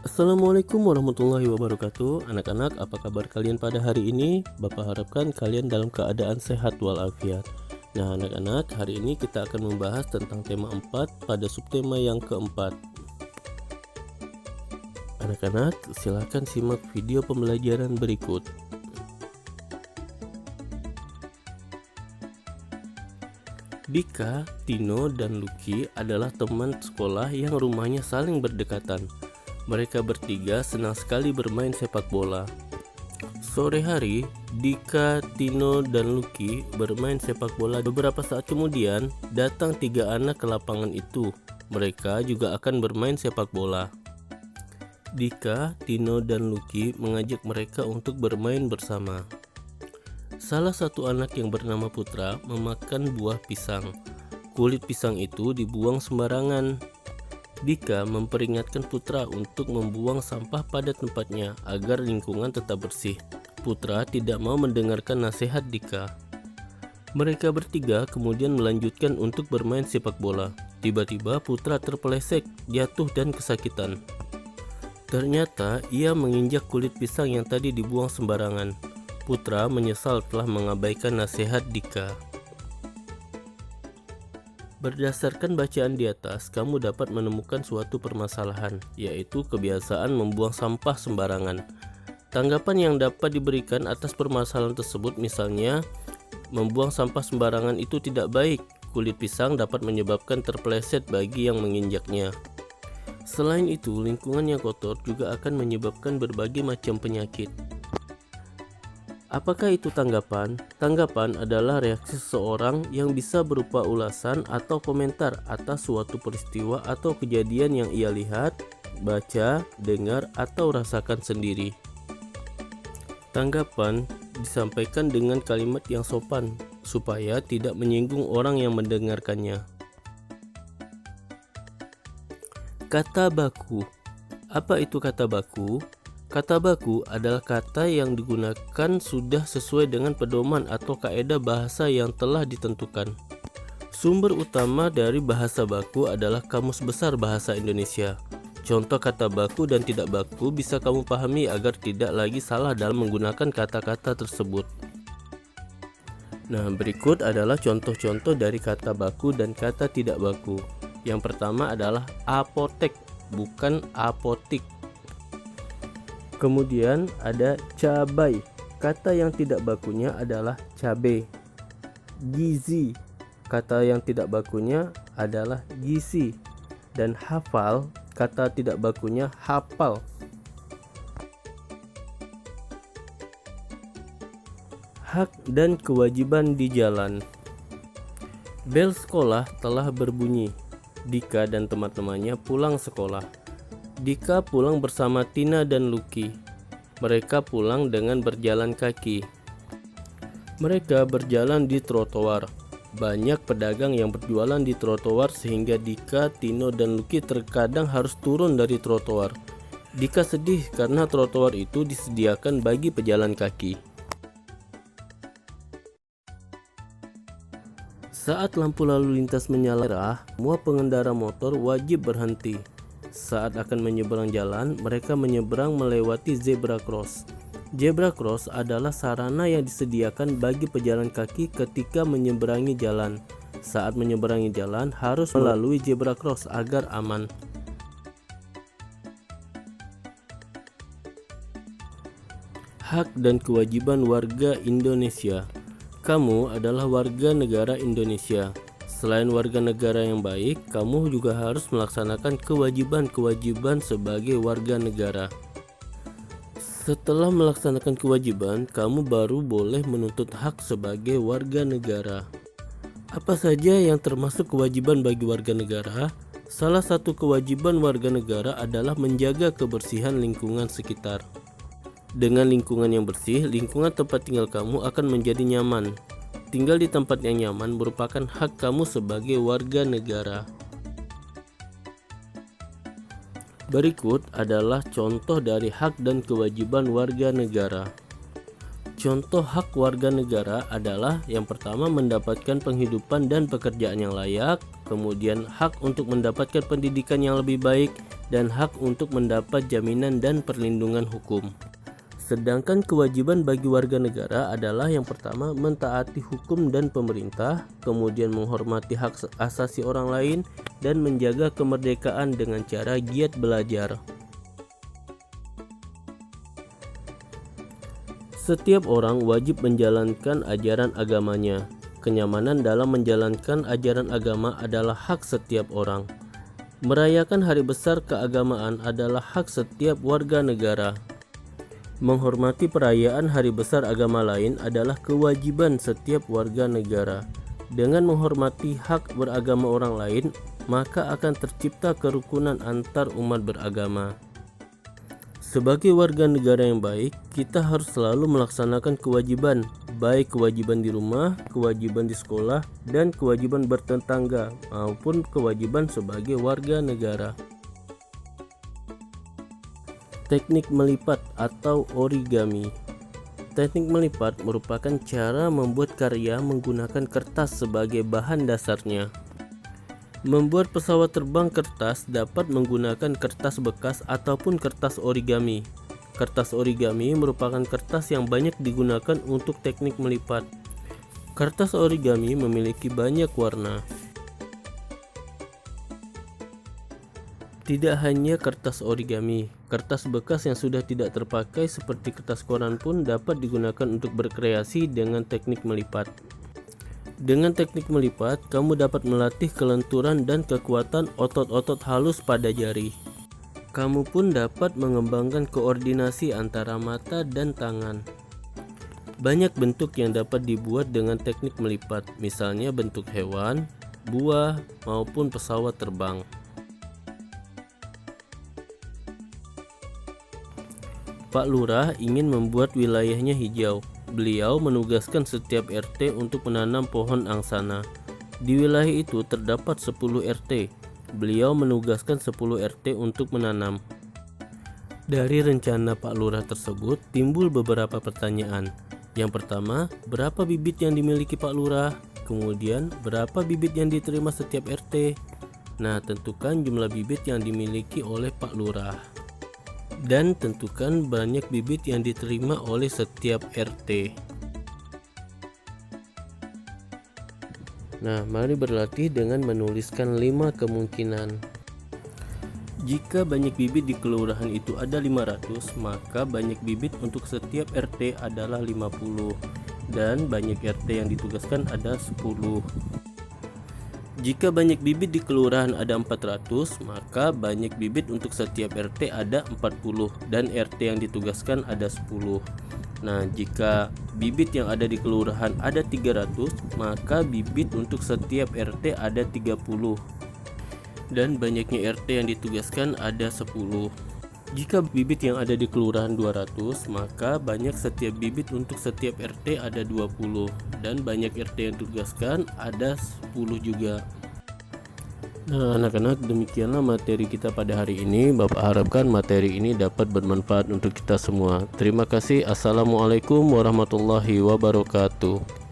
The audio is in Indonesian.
Assalamualaikum warahmatullahi wabarakatuh. Anak-anak, apa kabar kalian pada hari ini? Bapak harapkan kalian dalam keadaan sehat walafiat. Nah anak-anak, hari ini kita akan membahas tentang tema 4 pada subtema yang keempat. Anak-anak, silakan simak video pembelajaran berikut. Dika, Tino, dan Lucky adalah teman sekolah yang rumahnya saling berdekatan. Mereka bertiga senang sekali bermain sepak bola. Sore hari, Dika, Tino, dan Lucky bermain sepak bola. Beberapa saat kemudian, datang 3 anak ke lapangan itu. Mereka juga akan bermain sepak bola. Dika, Tino, dan Lucky mengajak mereka untuk bermain bersama. Salah satu anak yang bernama Putra memakan buah pisang. Kulit pisang itu dibuang sembarangan. Dika memperingatkan Putra untuk membuang sampah pada tempatnya agar lingkungan tetap bersih. Putra tidak mau mendengarkan nasihat Dika. Mereka bertiga kemudian melanjutkan untuk bermain sepak bola. Tiba-tiba Putra terpeleset, jatuh dan kesakitan. Ternyata ia menginjak kulit pisang yang tadi dibuang sembarangan. Putra menyesal telah mengabaikan nasihat Dika. Berdasarkan bacaan di atas, kamu dapat menemukan suatu permasalahan, yaitu kebiasaan membuang sampah sembarangan. Tanggapan yang dapat diberikan atas permasalahan tersebut misalnya, membuang sampah sembarangan itu tidak baik. Kulit pisang dapat menyebabkan terpeleset bagi yang menginjaknya. Selain itu, lingkungan yang kotor juga akan menyebabkan berbagai macam penyakit. Apakah itu tanggapan? Tanggapan adalah reaksi seseorang yang bisa berupa ulasan atau komentar atas suatu peristiwa atau kejadian yang ia lihat, baca, dengar, atau rasakan sendiri. Tanggapan disampaikan dengan kalimat yang sopan supaya tidak menyinggung orang yang mendengarkannya. Kata baku. Apa itu kata baku? Kata baku adalah kata yang digunakan sudah sesuai dengan pedoman atau kaedah bahasa yang telah ditentukan. Sumber utama dari bahasa baku adalah Kamus Besar Bahasa Indonesia. Contoh kata baku dan tidak baku bisa kamu pahami agar tidak lagi salah dalam menggunakan kata-kata tersebut. Nah, berikut adalah contoh-contoh dari kata baku dan kata tidak baku. Yang pertama adalah apotek, bukan apotik. Kemudian ada cabai. Kata yang tidak bakunya adalah cabe. Gizi. Kata yang tidak bakunya adalah gizi. Dan hafal. Kata tidak bakunya hafal. Hak dan kewajiban di jalan. Bel sekolah telah berbunyi. Dika dan teman-temannya pulang sekolah. Dika pulang bersama Tina dan Lucky. Mereka pulang dengan berjalan kaki. Mereka berjalan di trotoar. Banyak pedagang yang berjualan di trotoar sehingga Dika, Tino, dan Lucky terkadang harus turun dari trotoar. Dika sedih karena trotoar itu disediakan bagi pejalan kaki. Saat lampu lalu lintas menyala merah, semua pengendara motor wajib berhenti. Saat akan menyeberang jalan, mereka menyeberang melewati zebra cross. Zebra cross adalah sarana yang disediakan bagi pejalan kaki ketika menyeberangi jalan. Saat menyeberangi jalan, harus melalui zebra cross agar aman. Hak dan kewajiban warga Indonesia. Kamu adalah warga negara Indonesia. Selain warga negara yang baik, kamu juga harus melaksanakan kewajiban-kewajiban sebagai warga negara. Setelah melaksanakan kewajiban, kamu baru boleh menuntut hak sebagai warga negara. Apa saja yang termasuk kewajiban bagi warga negara? Salah satu kewajiban warga negara adalah menjaga kebersihan lingkungan sekitar. Dengan lingkungan yang bersih, lingkungan tempat tinggal kamu akan menjadi nyaman. Tinggal di tempat yang nyaman merupakan hak kamu sebagai warga negara. Berikut adalah contoh dari hak dan kewajiban warga negara. Contoh hak warga negara adalah yang pertama mendapatkan penghidupan dan pekerjaan yang layak, kemudian hak untuk mendapatkan pendidikan yang lebih baik, dan hak untuk mendapat jaminan dan perlindungan hukum. Sedangkan kewajiban bagi warga negara adalah yang pertama mentaati hukum dan pemerintah, kemudian menghormati hak asasi orang lain, dan menjaga kemerdekaan dengan cara giat belajar. Setiap orang wajib menjalankan ajaran agamanya. Kenyamanan dalam menjalankan ajaran agama adalah hak setiap orang. Merayakan hari besar keagamaan adalah hak setiap warga negara. Menghormati perayaan hari besar agama lain adalah kewajiban setiap warga negara. Dengan menghormati hak beragama orang lain, maka akan tercipta kerukunan antar umat beragama. Sebagai warga negara yang baik, kita harus selalu melaksanakan kewajiban, baik kewajiban di rumah, kewajiban di sekolah, dan kewajiban bertetangga, maupun kewajiban sebagai warga negara. Teknik melipat atau origami. Teknik melipat merupakan cara membuat karya menggunakan kertas sebagai bahan dasarnya. Membuat pesawat terbang kertas dapat menggunakan kertas bekas ataupun kertas origami. Kertas origami merupakan kertas yang banyak digunakan untuk teknik melipat. Kertas origami memiliki banyak warna. Tidak hanya kertas origami, kertas bekas yang sudah tidak terpakai seperti kertas koran pun dapat digunakan untuk berkreasi dengan teknik melipat. Dengan teknik melipat, kamu dapat melatih kelenturan dan kekuatan otot-otot halus pada jari. Kamu pun dapat mengembangkan koordinasi antara mata dan tangan. Banyak bentuk yang dapat dibuat dengan teknik melipat, misalnya bentuk hewan, buah, maupun pesawat terbang. Pak Lurah ingin membuat wilayahnya hijau. Beliau menugaskan setiap RT untuk menanam pohon angsana. Di wilayah itu terdapat 10 RT. Beliau menugaskan 10 RT untuk menanam. Dari rencana Pak Lurah tersebut timbul beberapa pertanyaan. Yang pertama, berapa bibit yang dimiliki Pak Lurah? Kemudian, berapa bibit yang diterima setiap RT? Nah, tentukan jumlah bibit yang dimiliki oleh Pak Lurah. Dan tentukan banyak bibit yang diterima oleh setiap RT. Nah, mari berlatih dengan menuliskan 5 kemungkinan. Jika banyak bibit di kelurahan itu ada 500, maka banyak bibit untuk setiap RT adalah 50 dan banyak RT yang ditugaskan ada 10. Jika banyak bibit di kelurahan ada 400, maka banyak bibit untuk setiap RT ada 40 dan RT yang ditugaskan ada 10. Nah, jika bibit yang ada di kelurahan ada 300, maka bibit untuk setiap RT ada 30 dan banyaknya RT yang ditugaskan ada 10. Jika bibit yang ada di kelurahan 200, maka banyak setiap bibit untuk setiap RT ada 20 dan banyak RT yang ditugaskan ada 10 juga. Nah, anak-anak, demikianlah materi kita pada hari ini. Bapak harapkan materi ini dapat bermanfaat untuk kita semua. Terima kasih. Assalamualaikum warahmatullahi wabarakatuh.